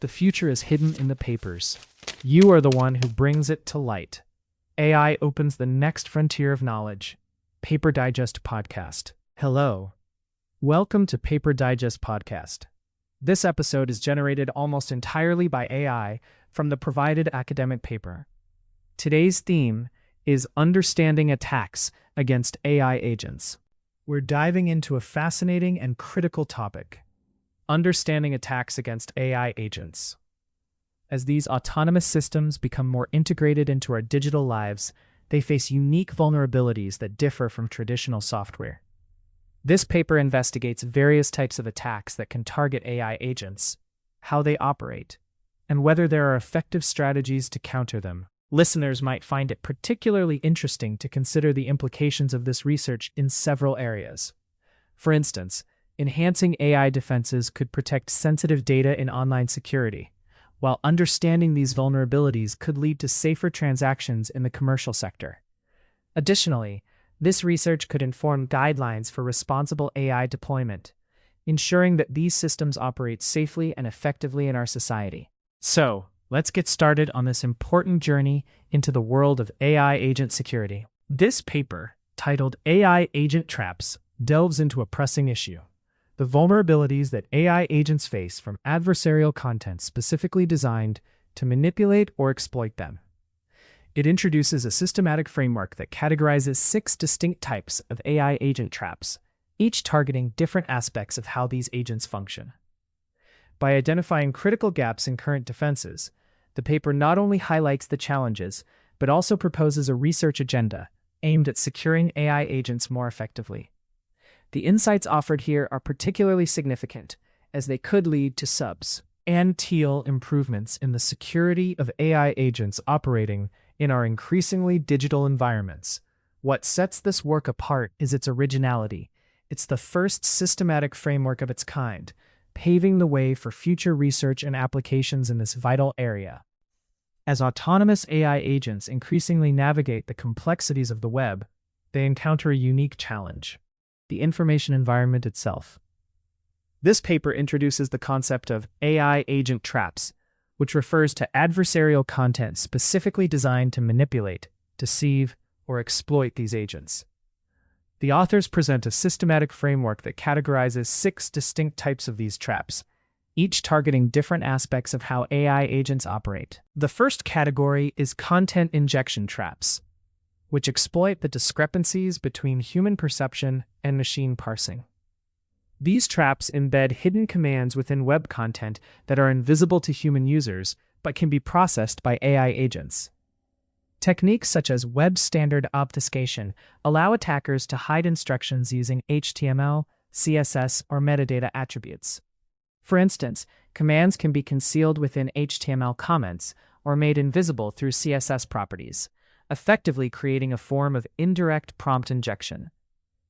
The future is hidden in the papers. You are the one who brings it to light. AI opens the next frontier of knowledge. PaperDigest Podcast. Hello. Welcome to PaperDigest Podcast. This episode is generated almost entirely by AI from the provided academic paper. Today's theme is understanding attacks against AI agents. We're diving into a fascinating and critical topic: understanding attacks against AI agents. As these autonomous systems become more integrated into our digital lives, they face unique vulnerabilities that differ from traditional software. This paper investigates various types of attacks that can target AI agents, how they operate, and whether there are effective strategies to counter them. Listeners might find it particularly interesting to consider the implications of this research in several areas. For instance, enhancing AI defenses could protect sensitive data in online security, while understanding these vulnerabilities could lead to safer transactions in the commercial sector. Additionally, this research could inform guidelines for responsible AI deployment, ensuring that these systems operate safely and effectively in our society. So, let's get started on this important journey into the world of AI agent security. This paper, titled AI Agent Traps, delves into a pressing issue: the vulnerabilities that AI agents face from adversarial content specifically designed to manipulate or exploit them. It introduces a systematic framework that categorizes 6 distinct types of AI agent traps, each targeting different aspects of how these agents function. By identifying critical gaps in current defenses, the paper not only highlights the challenges, but also proposes a research agenda aimed at securing AI agents more effectively. The insights offered here are particularly significant, as they could lead to substantial improvements in the security of AI agents operating in our increasingly digital environments. What sets this work apart is its originality. It's the first systematic framework of its kind, paving the way for future research and applications in this vital area. As autonomous AI agents increasingly navigate the complexities of the web, they encounter a unique challenge: the information environment itself. This paper introduces the concept of AI agent traps, which refers to adversarial content specifically designed to manipulate, deceive, or exploit these agents. The authors present a systematic framework that categorizes 6 distinct types of these traps, each targeting different aspects of how AI agents operate. The first category is content injection traps, which exploit the discrepancies between human perception and machine parsing. These traps embed hidden commands within web content that are invisible to human users but can be processed by AI agents. Techniques such as web standard obfuscation allow attackers to hide instructions using HTML, CSS, or metadata attributes. For instance, commands can be concealed within HTML comments or made invisible through CSS properties, effectively creating a form of indirect prompt injection.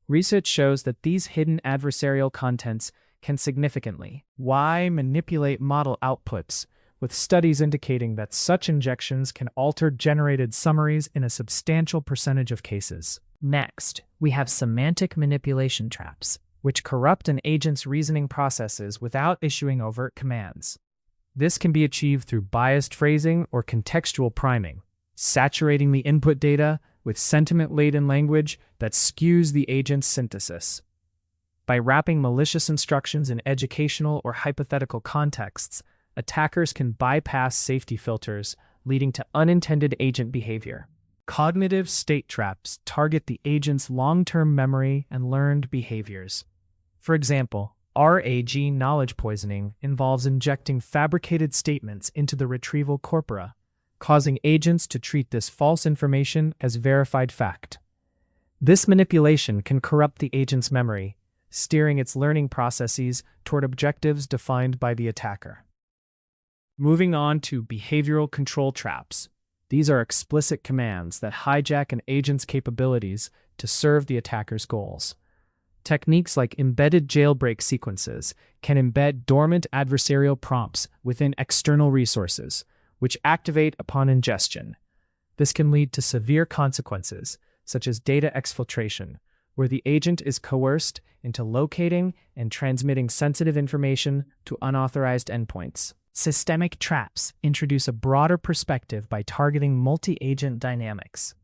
Research shows that these hidden adversarial contents can significantly manipulate model outputs, with studies indicating that such injections can alter generated summaries in a substantial percentage of cases. Next, we have semantic manipulation traps, which corrupt an agent's reasoning processes without issuing overt commands. This can be achieved through biased phrasing or contextual priming, saturating the input data with sentiment-laden language that skews the agent's synthesis. By wrapping malicious instructions in educational or hypothetical contexts, attackers can bypass safety filters, leading to unintended agent behavior. Cognitive state traps target the agent's long-term memory and learned behaviors. For example, RAG knowledge poisoning involves injecting fabricated statements into the retrieval corpora, causing agents to treat this false information as verified fact. This manipulation can corrupt the agent's memory, steering its learning processes toward objectives defined by the attacker. Moving on to behavioral control traps. These are explicit commands that hijack an agent's capabilities to serve the attacker's goals. Techniques like embedded jailbreak sequences can embed dormant adversarial prompts within external resources, which activate upon ingestion. This can lead to severe consequences, such as data exfiltration, where the agent is coerced into locating and transmitting sensitive information to unauthorized endpoints. Systemic traps introduce a broader perspective by targeting multi-agent dynamics.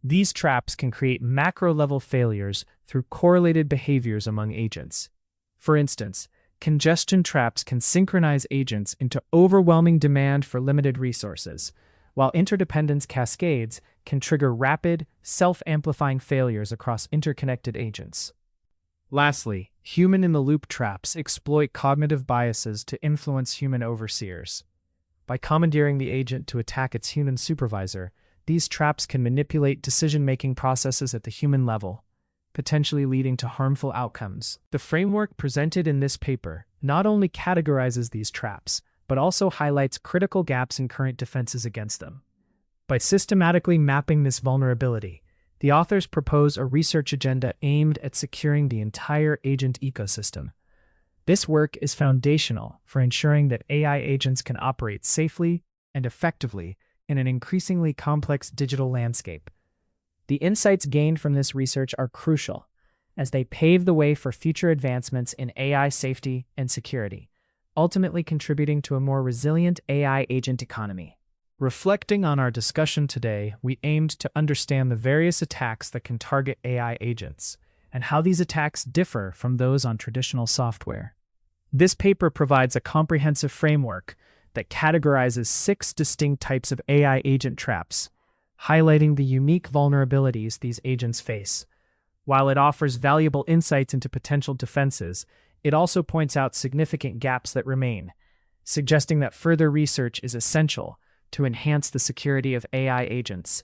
These traps can create macro-level failures through correlated behaviors among agents. For instance, congestion traps can synchronize agents into overwhelming demand for limited resources, while interdependence cascades can trigger rapid, self-amplifying failures across interconnected agents. Lastly, human-in-the-loop traps exploit cognitive biases to influence human overseers. By commandeering the agent to attack its human supervisor, these traps can manipulate decision-making processes at the human level, potentially leading to harmful outcomes. The framework presented in this paper not only categorizes these traps, but also highlights critical gaps in current defenses against them. By systematically mapping this vulnerability, the authors propose a research agenda aimed at securing the entire agent ecosystem. This work is foundational for ensuring that AI agents can operate safely and effectively in an increasingly complex digital landscape. The insights gained from this research are crucial, as they pave the way for future advancements in AI safety and security, ultimately contributing to a more resilient AI agent economy. Reflecting on our discussion today, we aimed to understand the various attacks that can target AI agents, and how these attacks differ from those on traditional software. This paper provides a comprehensive framework that categorizes 6 distinct types of AI agent traps, highlighting the unique vulnerabilities these agents face. While it offers valuable insights into potential defenses, it also points out significant gaps that remain, suggesting that further research is essential to enhance the security of AI agents.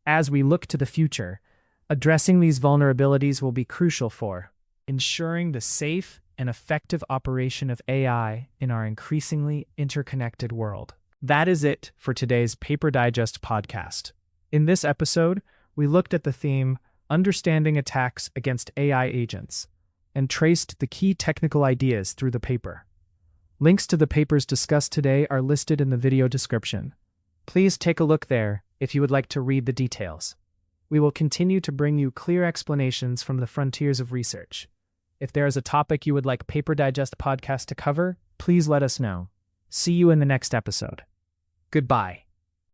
As we look to the future, addressing these vulnerabilities will be crucial for ensuring the safe and effective operation of AI in our increasingly interconnected world. That is it for today's PaperDigest podcast. In this episode, we looked at the theme Understanding Attacks Against AI Agents and traced the key technical ideas through the paper. Links to the papers discussed today are listed in the video description. Please take a look there if you would like to read the details. We will continue to bring you clear explanations from the frontiers of research. If there is a topic you would like PaperDigest Podcast to cover, please let us know. See you in the next episode. Goodbye.